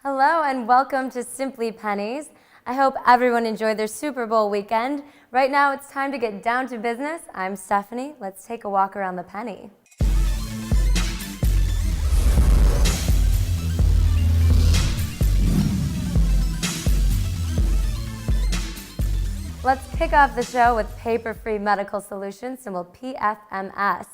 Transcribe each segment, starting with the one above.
Hello and welcome to Simply Pennies. I hope everyone enjoyed their Super Bowl weekend. Right now it's time to get down to business. I'm Stephanie. Let's take a walk around the penny. Let's kick off the show with paper-free medical solutions, symbol PFMS.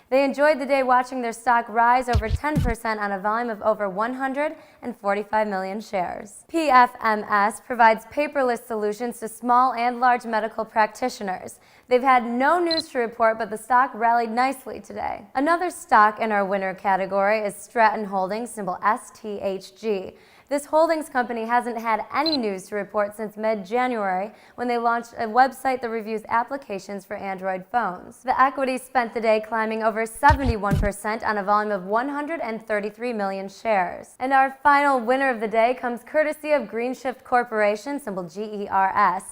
They enjoyed the day watching their stock rise over 10% on a volume of over 145 million shares. PFMS provides paperless solutions to small and large medical practitioners. They've had no news to report, but the stock rallied nicely today. Another stock in our winner category is Stratton Holdings, symbol STHG. This holdings company hasn't had any news to report since mid-January when they launched a website that reviews applications for Android phones. The equity spent the day climbing over 71% on a volume of 133 million shares. And our final winner of the day comes courtesy of Greenshift Corporation, symbol GERS.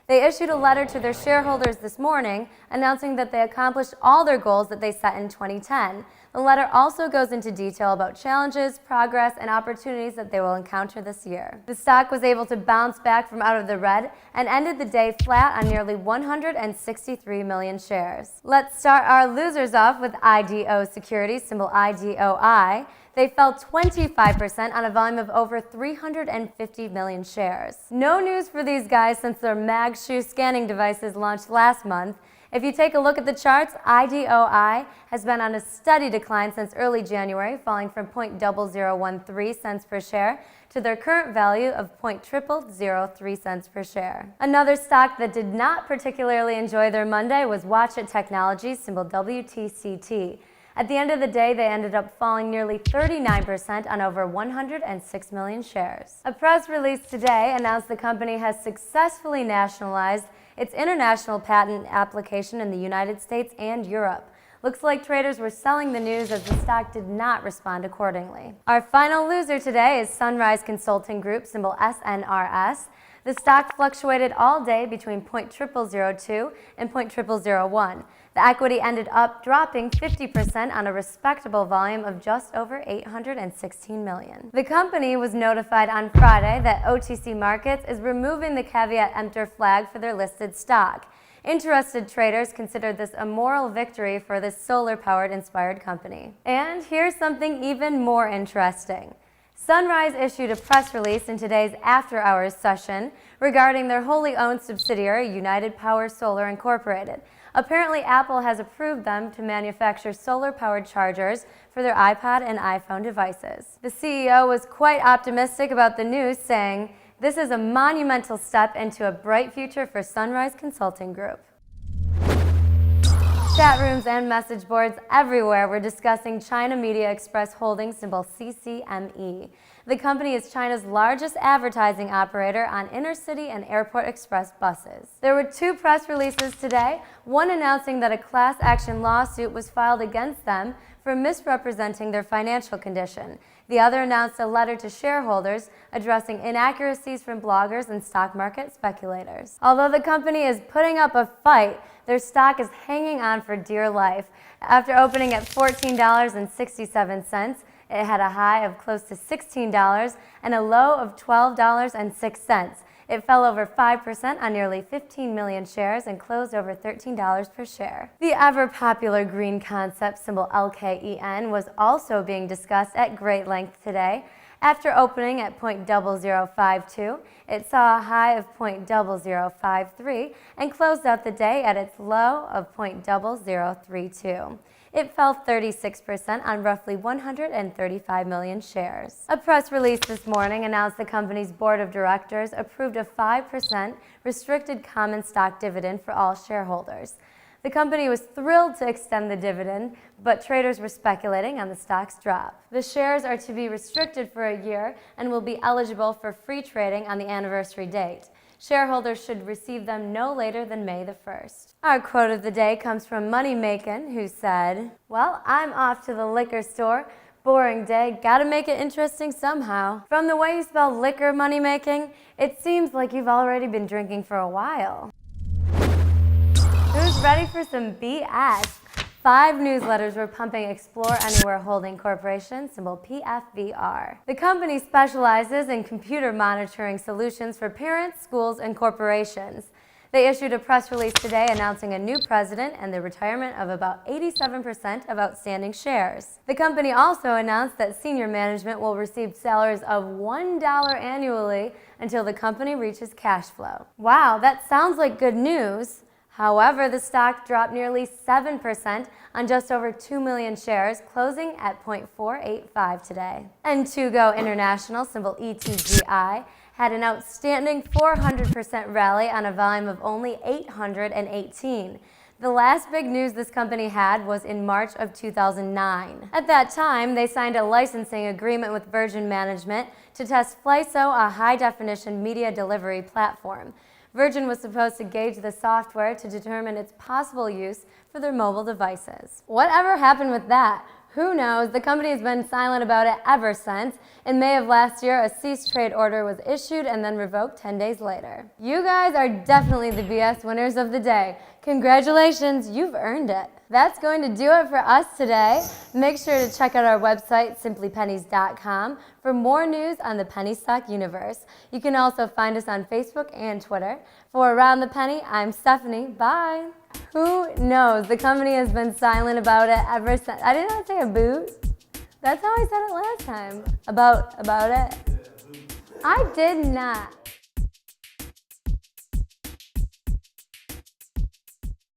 They issued a letter to their shareholders this morning announcing that they accomplished all their goals that they set in 2010. The letter also goes into detail about challenges, progress, and opportunities that they will encounter this year. The stock was able to bounce back from out of the red and ended the day flat on nearly 163 million shares. Let's start our losers off with IDO Securities, symbol IDOI. They fell 25% on a volume of over 350 million shares. No news for these guys since their mag shoe scanning devices launched last month. If you take a look at the charts, IDOI has been on a steady decline since early January, falling from 0.0013 cents per share to their current value of 0.0003 cents per share. Another stock that did not particularly enjoy their Monday was Watchit Technologies, symbol WTCT. At the end of the day, they ended up falling nearly 39% on over 106 million shares. A press release today announced the company has successfully nationalized its international patent application in the United States and Europe. Looks like traders were selling the news as the stock did not respond accordingly. Our final loser today is Sunrise Consulting Group, symbol SNRS. The stock fluctuated all day between 0.0002 and 0.0001. The equity ended up dropping 50% on a respectable volume of just over 816 million. The company was notified on Friday that OTC Markets is removing the caveat emptor flag for their listed stock. Interested traders considered this a moral victory for this solar-powered inspired company. And here's something even more interesting. Sunrise issued a press release in today's after-hours session regarding their wholly owned subsidiary, United Power Solar Incorporated. Apparently, Apple has approved them to manufacture solar-powered chargers for their iPod and iPhone devices. The CEO was quite optimistic about the news, saying, "This is a monumental step into a bright future for Sunrise Consulting Group." Chat rooms and message boards everywhere were discussing China Media Express Holdings, symbol CCME. The company is China's largest advertising operator on intercity and airport express buses. There were two press releases today, one announcing that a class action lawsuit was filed against them for misrepresenting their financial condition. The other announced a letter to shareholders addressing inaccuracies from bloggers and stock market speculators. Although the company is putting up a fight, their stock is hanging on for dear life. After opening at $14.67, it had a high of close to $16 and a low of $12.06. It fell over 5% on nearly 15 million shares and closed over $13 per share. The ever-popular green concept, symbol LKEN, was also being discussed at great length today. After opening at 0.0052, it saw a high of 0.0053 and closed out the day at its low of 0.0032. It fell 36% on roughly 135 million shares. A press release this morning announced the company's board of directors approved a 5% restricted common stock dividend for all shareholders. The company was thrilled to extend the dividend, but traders were speculating on the stock's drop. The shares are to be restricted for a year and will be eligible for free trading on the anniversary date. Shareholders should receive them no later than May the 1st. Our quote of the day comes from Moneymakin, who said, "Well, I'm off to the liquor store. Boring day, gotta make it interesting somehow." From the way you spell liquor, Moneymaking, it seems like you've already been drinking for a while. Who's ready for some BS? 5 newsletters were pumping Explore Anywhere Holding Corporation, symbol PFVR. The company specializes in computer monitoring solutions for parents, schools, and corporations. They issued a press release today announcing a new president and the retirement of about 87% of outstanding shares. The company also announced that senior management will receive salaries of $1 annually until the company reaches cash flow. Wow, that sounds like good news. However, the stock dropped nearly 7% on just over 2 million shares, closing at 0.485 today. And Go International, symbol ETGI, had an outstanding 400% rally on a volume of only 818. The last big news this company had was in March of 2009. At that time, they signed a licensing agreement with Virgin Management to test FLYSO, a high-definition media delivery platform. Virgin was supposed to gauge the software to determine its possible use for their mobile devices. Whatever happened with that? Who knows? The company has been silent about it ever since. In May of last year, a cease trade order was issued and then revoked 10 days later. You guys are definitely the BS winners of the day. Congratulations, you've earned it. That's going to do it for us today. Make sure to check out our website, simplypennies.com, for more news on the penny stock universe. You can also find us on Facebook and Twitter. For Around the Penny, I'm Stephanie. Bye. Who knows? The company has been silent about it ever since. I did not say a boot. That's how I said it last time. About it. I did not.